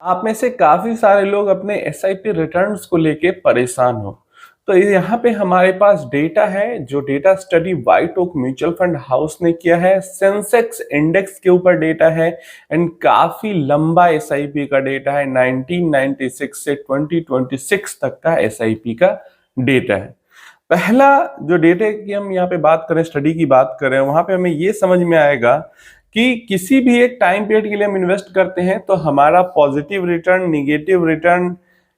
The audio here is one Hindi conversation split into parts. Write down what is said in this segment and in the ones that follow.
आप में से काफी सारे लोग अपने एसआईपी रिटर्न्स को लेके परेशान हो। तो यहाँ पे हमारे पास डेटा है, जो data study White Oak mutual fund house ने किया है। सेंसेक्स इंडेक्स के ऊपर डेटा है एंड काफी लंबा एसआईपी का डेटा है। 1996 से 2026 तक का एसआईपी का डेटा है। पहला जो डेटा की हम यहाँ पे बात करें, स्टडी की बात करें, वहां पे हमें ये समझ में आएगा कि किसी भी एक टाइम पीरियड के लिए हम इन्वेस्ट करते हैं तो हमारा पॉजिटिव रिटर्न, निगेटिव रिटर्न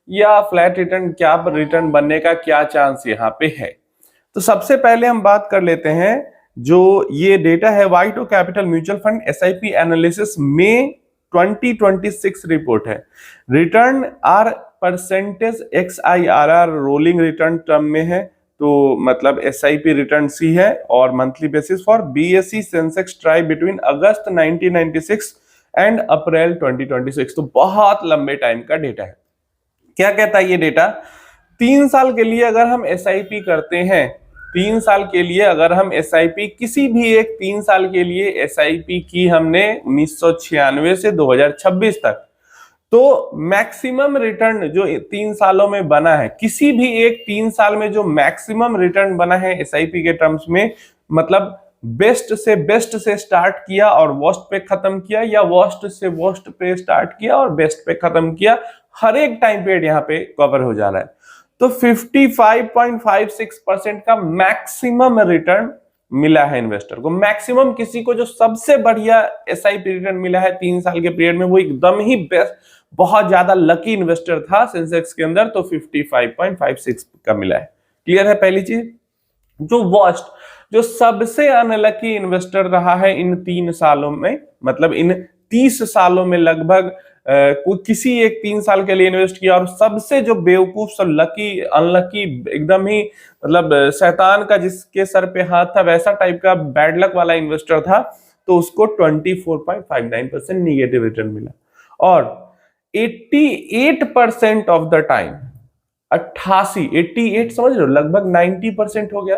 या फ्लैट रिटर्न, क्या रिटर्न बनने का क्या चांस यहाँ पे है। तो सबसे पहले हम बात कर लेते हैं, जो ये डेटा है white oak capital mutual fund SIP analysis में 2026 रिपोर्ट है। Return are percentage XIRR rolling return term में है, तो मतलब एसआईपी रिटर्न सी है और monthly basis for BSE Sensex TRI between August 1996 and April 2026। तो बहुत लंबे टाइम का डेटा है। क्या कहता है ये डेटा? 3 साल के लिए अगर हम एसआईपी करते हैं, 3 साल के लिए अगर हम एसआईपी किसी भी एक 3 साल के लिए एसआईपी की हमने 1996 से 2026 तक, तो मैक्सिमम रिटर्न जो 3 सालों में बना है, किसी भी एक 3 साल में जो मैक्सिमम रिटर्न बना है एसआईपी के टर्म्स में, मतलब बेस्ट से स्टार्ट किया और वर्स्ट पे खत्म किया, या वर्स्ट से वर्स्ट पे स्टार्ट किया और बेस्ट पे खत्म किया, हर एक टाइम पीरियड यहाँ पे कवर हो जा रहा है। तो 55.56% का मैक्सिमम रिटर्न मिला है इन्वेस्टर को। मैक्सिमम किसी को जो सबसे बढ़िया एसआईपी रिटर्न मिला है 3 साल के पीरियड में, वो एकदम ही बेस्ट, बहुत ज्यादा लकी इन्वेस्टर था सेंसेक्स के अंदर, तो 55.56 का मिला है। क्लियर है पहली चीज। जो वर्स्ट, जो सबसे अनलकी इन्वेस्टर रहा है इन 3 सालों में, मतलब इन 30 सालों में लगभग कोई किसी एक 3 साल के लिए इन्वेस्ट किया और सबसे जो बेवकूफ, सब लकी अनलकी, एकदम ही मतलब शैतान का जिसके सर पे हाथ था वैसा टाइप का बैड लक वाला इन्वेस्टर था, तो उसको 24.59% निगेटिव रिटर्न मिला। और 88% ऑफ द टाइम, 88 समझ रहे हो, लगभग 90% हो गया।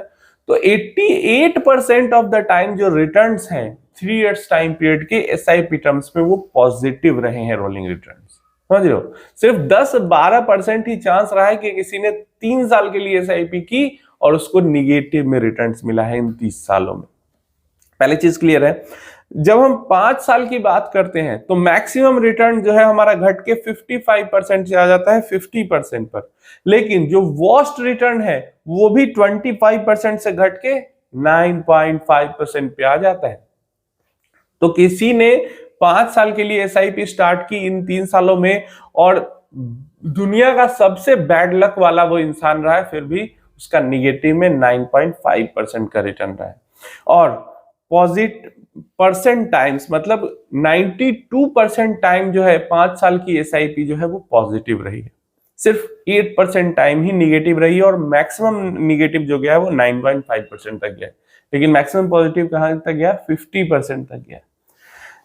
तो 88% ऑफ द टाइम जो रिटर्न्स हैं 3 इयर्स टाइम पीरियड के एसआईपी टर्म्स में, वो पॉजिटिव रहे हैं रोलिंग रिटर्न्स। समझ रहे हो, सिर्फ 10-12% ही चांस रहा है कि किसी ने 3 साल के लिए एसआईपी की और उसको निगेटिव में रिटर्न्स मिला है इन 30 सालों में। पहली चीज क्लियर है। जब हम 5 साल की बात करते हैं तो मैक्सिमम रिटर्न जो है हमारा घट के 55% से आ जाता है 50% पर, लेकिन जो वर्स्ट रिटर्न है वो भी 25% से घट के 9.5% पे आ जाता है। तो किसी ने 5 साल के लिए एसआईपी स्टार्ट की इन 3 सालों में और दुनिया का सबसे बैड लक वाला वो इंसान रहा है, फिर भी उसका निगेटिव में 9.5% का रिटर्न रहा है। और पॉजिटिव परसेंट टाइम्स, मतलब 92% टाइम जो है 5 साल की एसआईपी जो है वो पॉजिटिव रही है। सिर्फ 8% टाइम ही निगेटिव रही है और मैक्सिमम निगेटिव जो गया है वो 9.5% तक गया, लेकिन मैक्सिमम पॉजिटिव कहां तक गया? 50% तक गया।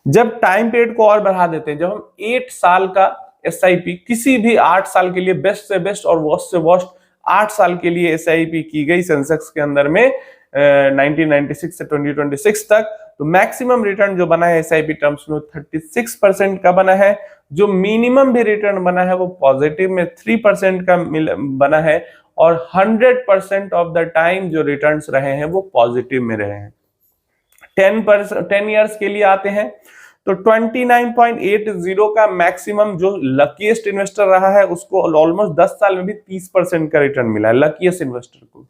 जब टाइम पीरियड को और बढ़ा देते हैं, जब हम 8 साल का एसआईपी, किसी भी 8 साल के लिए बेस्ट से बेस्ट और वर्स्ट से वर्स्ट 8 साल के लिए एसआईपी की गई सेंसेक्स के अंदर में 1996 से 2026 तक, तो मैक्सिमम रिटर्न जो बना है एसआईपी टर्म्स में 36% का बना है। जो मिनिमम भी रिटर्न बना है वो पॉजिटिव में 3% का बना है और 100% ऑफ द टाइम जो रिटर्न्स रहे हैं वो पॉजिटिव में रहे हैं। 10 ईयर्स के लिए आते हैं तो 29.80 का मैक्सिमम जो लकीएस्ट इन्वेस्टर रहा है उसको ऑलमोस्ट 10 साल में भी 30% का रिटर्न मिला है, लकीएस्ट इन्वेस्टर को।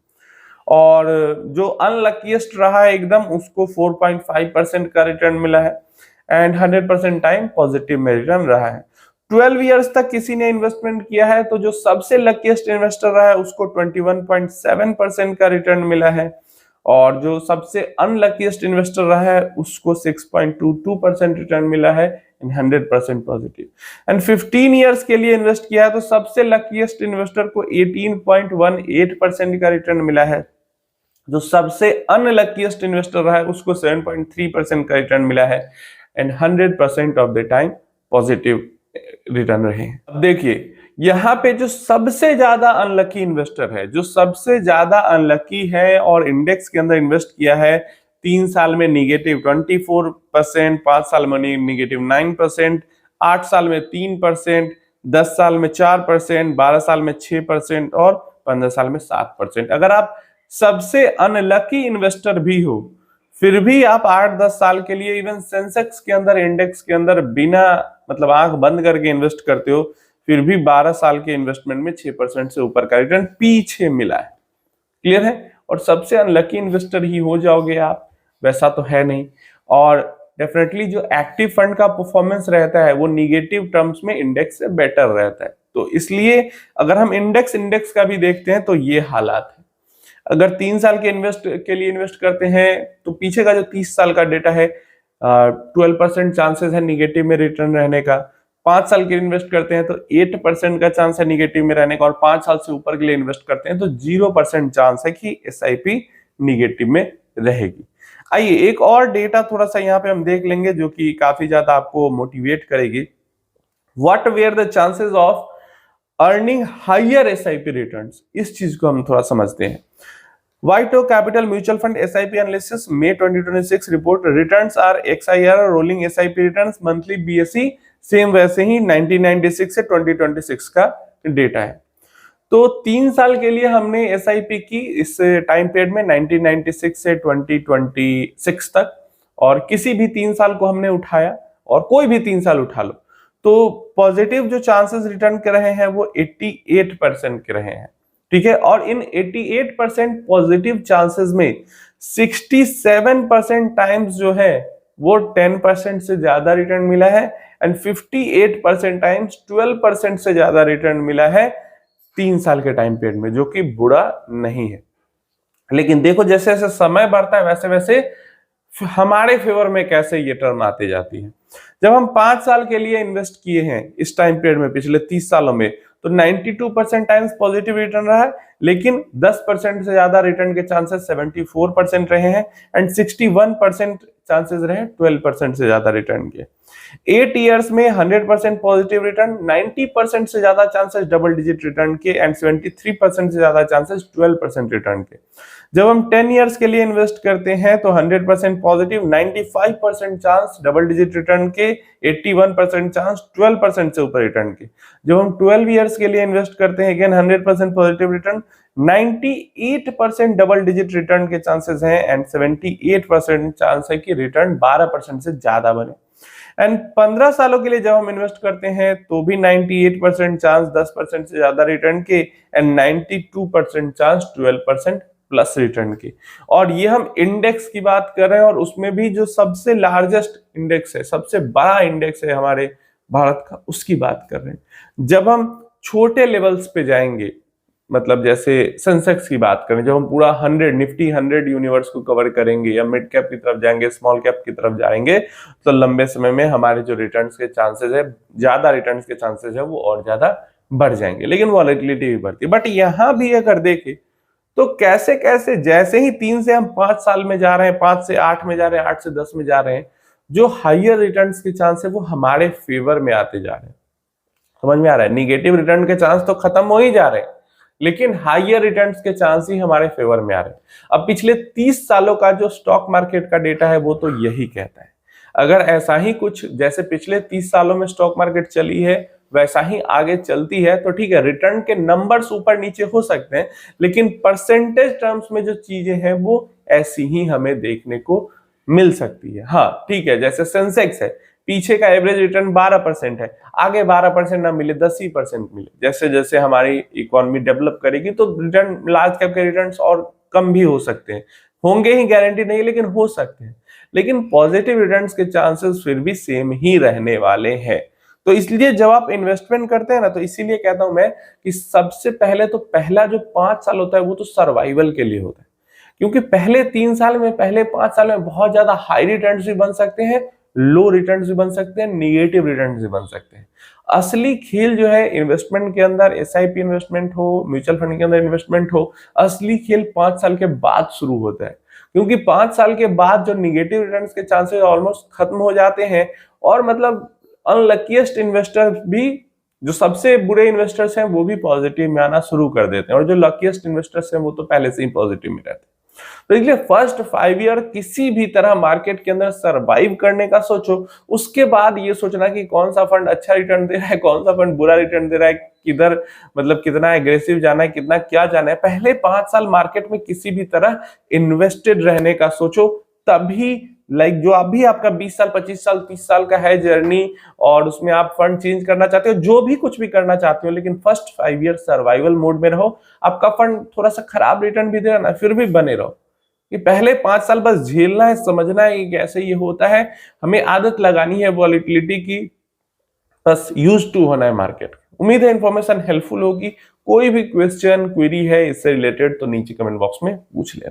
और जो अनलकीएस्ट रहा है एकदम, उसको 4.5% का रिटर्न मिला है एंड 100% टाइम पॉजिटिव में रिटर्न रहा है। 12 इयर्स तक किसी ने इन्वेस्टमेंट किया है तो जो सबसे लकीएस्ट इन्वेस्टर रहा है उसको 21.7% का रिटर्न मिला है और जो सबसे अनलकीएस्ट इन्वेस्टर रहा है उसको 6.22% रिटर्न मिला है इन 100% पॉजिटिव। एंड 15 इयर्स के लिए इन्वेस्ट किया है तो सबसे लकीएस्ट इन्वेस्टर को 18.18% का रिटर्न मिला है। जो सबसे अनलकीएस्ट इन्वेस्टर रहा है उसको 7.3% का रिटर्न मिला है and 100% of the time positive return रहे हैं। अब देखिए यहाँ पे जो सबसे ज्यादा अनलकी इन्वेस्टर है, जो सबसे ज्यादा अनलकी है और इंडेक्स के अंदर इन्वेस्ट किया है 3 साल में निगेटिव 24%, 5 साल में निगेटिव 9%, 8 साल में 3%, 10 साल में 4%, 12 साल में 6% और 15 साल में 7%। अगर आप सबसे अनलकी इन्वेस्टर भी हो, फिर भी आप 8-10 साल के लिए इवन सेंसेक्स के अंदर, इंडेक्स के अंदर बिना मतलब आंख बंद करके इन्वेस्ट करते हो, फिर भी 12 साल के इन्वेस्टमेंट में 6% से ऊपर का रिटर्न पीछे मिला है। क्लियर है? और सबसे अनलकी इन्वेस्टर ही हो जाओगे आप, वैसा तो है नहीं। और डेफिनेटली जो एक्टिव फंड का परफॉर्मेंस रहता है वो निगेटिव टर्म्स में इंडेक्स से बेटर रहता है। तो इसलिए अगर हम इंडेक्स का भी देखते हैं तो ये हालात है। अगर 3 साल के लिए इन्वेस्ट करते हैं तो पीछे का जो 30 साल का डेटा है 12% चांसेस है निगेटिव में रिटर्न रहने का। 5 साल के लिए इन्वेस्ट करते हैं तो 8% का चांस है निगेटिव में रहने का, और 5 साल से ऊपर के लिए इन्वेस्ट करते हैं तो 0% चांस है कि एसआईपी निगेटिव में रहेगी। आइए एक और डेटा थोड़ा सा यहाँ पे हम देख लेंगे जो कि काफी ज्यादा आपको मोटिवेट करेगी। What were the chances of earning higher SIP returns, इस चीज को हम थोड़ा समझते हैं। White Oak Capital Mutual Fund SIP Analysis May 2026 report, returns are XIR rolling SIP returns monthly BSE same वैसे ही 1996 से 2026 का डेटा है। तो 3 साल के लिए हमने SIP की इस टाइम पीरियड में 1996 से 2026 तक, और किसी भी 3 साल को हमने उठाया और कोई भी 3 साल उठा लो तो पॉजिटिव जो चांसेस रिटर्न के रहे हैं वो 88% के रहे हैं। ठीक है, और इन 88% पॉजिटिव चांसेस में 67% टाइम्स जो है वो 10% से ज्यादा रिटर्न मिला है, एंड 58% टाइम्स 12% से ज्यादा रिटर्न मिला है 3 साल के टाइम पीरियड में, जो कि बुरा नहीं है। लेकिन देखो जैसे जैसे समय बढ़ता है वैसे वैसे हमारे फेवर में कैसे ये टर्म आती जाती है। जब हम 5 साल के लिए इन्वेस्ट किए हैं इस टाइम पीरियड में पिछले 30 सालों में, तो 92% टाइम्स पॉजिटिव रिटर्न रहा है, लेकिन 10% से ज्यादा रिटर्न के चांसेस 74% रहे हैं, एंड 61% चांसेस रहे 12% से ज्यादा रिटर्न के। 8 इयर्स में 100% पॉजिटिव रिटर्न, 90% से ज्यादा चांसेस डबल डिजिट रिटर्न के, एंड 73% से ज्यादा चांसेस 12% रिटर्न के। जब हम 10 इयर्स के लिए इन्वेस्ट करते हैं तो 100% positive, 95% chance double digit return के, 81% चांस 12% से ऊपर रिटर्न के। जब हम 12 इयर्स के लिए इन्वेस्ट करते हैं again 100% positive return, 98% double digit return के चांसेस हैं, एंड 78% चांस है कि रिटर्न 12% से ज्यादा बने। एंड 15 सालों के लिए जब हम इन्वेस्ट करते हैं तो भी 98% चांस 10% से ज्यादा रिटर्न के, एंड 92% चांस 12% प्लस रिटर्न की। और ये हम इंडेक्स की बात कर रहे हैं, और उसमें भी जो सबसे लार्जेस्ट इंडेक्स है, सबसे बड़ा इंडेक्स है हमारे भारत का, उसकी बात कर रहे हैं। जब हम छोटे लेवल्स पे जाएंगे, मतलब जैसे सेंसेक्स की बात करें, जब हम पूरा 100 निफ्टी 100 यूनिवर्स को कवर करेंगे, या मिड कैप की तरफ जाएंगे, स्मॉल कैप की तरफ जाएंगे, तो लंबे समय में हमारे जो रिटर्न्स के चांसेस है, ज्यादा रिटर्न्स के चांसेस है, वो और ज्यादा बढ़ जाएंगे, लेकिन वॉलेटिलिटी भी बढ़ती है। बट यहां भी अगर देखें तो कैसे कैसे जैसे ही 3 से हम 5 साल में जा रहे हैं, 5 से 8 में जा रहे हैं, 8 से 10 में जा रहे हैं, जो हाइयर रिटर्न्स के चांस है वो हमारे फेवर में आते जा रहे हैं। समझ में आ रहा है? निगेटिव रिटर्न के चांस तो खत्म हो ही जा रहे हैं, लेकिन हाइयर रिटर्न्स के चांस ही हमारे फेवर में आ रहे हैं। अब पिछले 30 सालों का जो स्टॉक मार्केट का डेटा है वो तो यही कहता है। अगर ऐसा ही कुछ जैसे पिछले 30 सालों में स्टॉक मार्केट चली है वैसा ही आगे चलती है तो ठीक है, रिटर्न के नंबर्स ऊपर नीचे हो सकते हैं, लेकिन परसेंटेज टर्म्स में जो चीजें हैं वो ऐसी ही हमें देखने को मिल सकती है। हाँ ठीक है, जैसे सेंसेक्स है, पीछे का एवरेज रिटर्न 12% है, आगे 12% ना मिले 10% मिले। जैसे जैसे हमारी इकोनॉमी डेवलप करेगी तो रिटर्न, लार्ज कैप के रिटर्न्स और कम भी हो सकते हैं, होंगे ही गारंटी नहीं, लेकिन हो सकते हैं। लेकिन पॉजिटिव रिटर्न्स के चांसेस फिर भी सेम ही रहने वाले हैं। तो इसलिए जब आप इन्वेस्टमेंट करते हैं ना, तो इसीलिए कहता हूं मैं कि सबसे पहले तो पहला जो 5 साल होता है वो तो सर्वाइवल के लिए होता है, क्योंकि पहले 3 साल में, पहले 5 साल में बहुत ज्यादा हाई रिटर्न्स भी बन सकते हैं, लो रिटर्न्स भी बन सकते हैं, निगेटिव रिटर्न्स भी बन सकते हैं। असली खेल जो है इन्वेस्टमेंट के अंदर, एसआईपी इन्वेस्टमेंट हो, म्यूचुअल फंड के अंदर इन्वेस्टमेंट हो, असली खेल 5 साल के बाद शुरू होता है, क्योंकि 5 साल के बाद जो निगेटिव रिटर्न्स के चांसेस ऑलमोस्ट खत्म हो जाते हैं, और मतलब अनलकीएस्ट इन्वेस्टर भी, जो सबसे बुरे इन्वेस्टर्स हैं वो भी पॉजिटिव में आना शुरू कर देते हैं, और जो लकीएस्ट इन्वेस्टर्स हैं वो तो पहले से ही पॉजिटिव में रहते हैं। तो इसलिए फर्स्ट 5 ईयर किसी भी तरह मार्केट के अंदर सरवाइव करने का सोचो, उसके बाद ये सोचना कि कौन सा फंड अच्छा रिटर्न दे रहा है, कौन सा फंड बुरा रिटर्न दे रहा है, किधर मतलब कितना एग्रेसिव जाना है, कितना क्या जाना है। पहले 5 साल मार्केट में किसी भी तरह इन्वेस्टेड रहने का सोचो, तभी जो अभी आपका 20 साल 25 साल 30 साल का है जर्नी, और उसमें आप फंड चेंज करना चाहते हो, जो भी कुछ भी करना चाहते हो, लेकिन फर्स्ट 5 ईयर सर्वाइवल मोड में रहो। आपका फंड थोड़ा सा खराब रिटर्न भी दे रहा ना, फिर भी बने रहो। कि पहले 5 साल बस झेलना है, समझना है कि कैसे ये होता है, हमें आदत लगानी है वॉलिटिलिटी की, बस यूज टू होना है मार्केट। उम्मीद है इन्फॉर्मेशन हेल्पफुल होगी। कोई भी क्वेश्चन क्वेरी है इससे रिलेटेड तो नीचे कमेंट बॉक्स में पूछ लेना।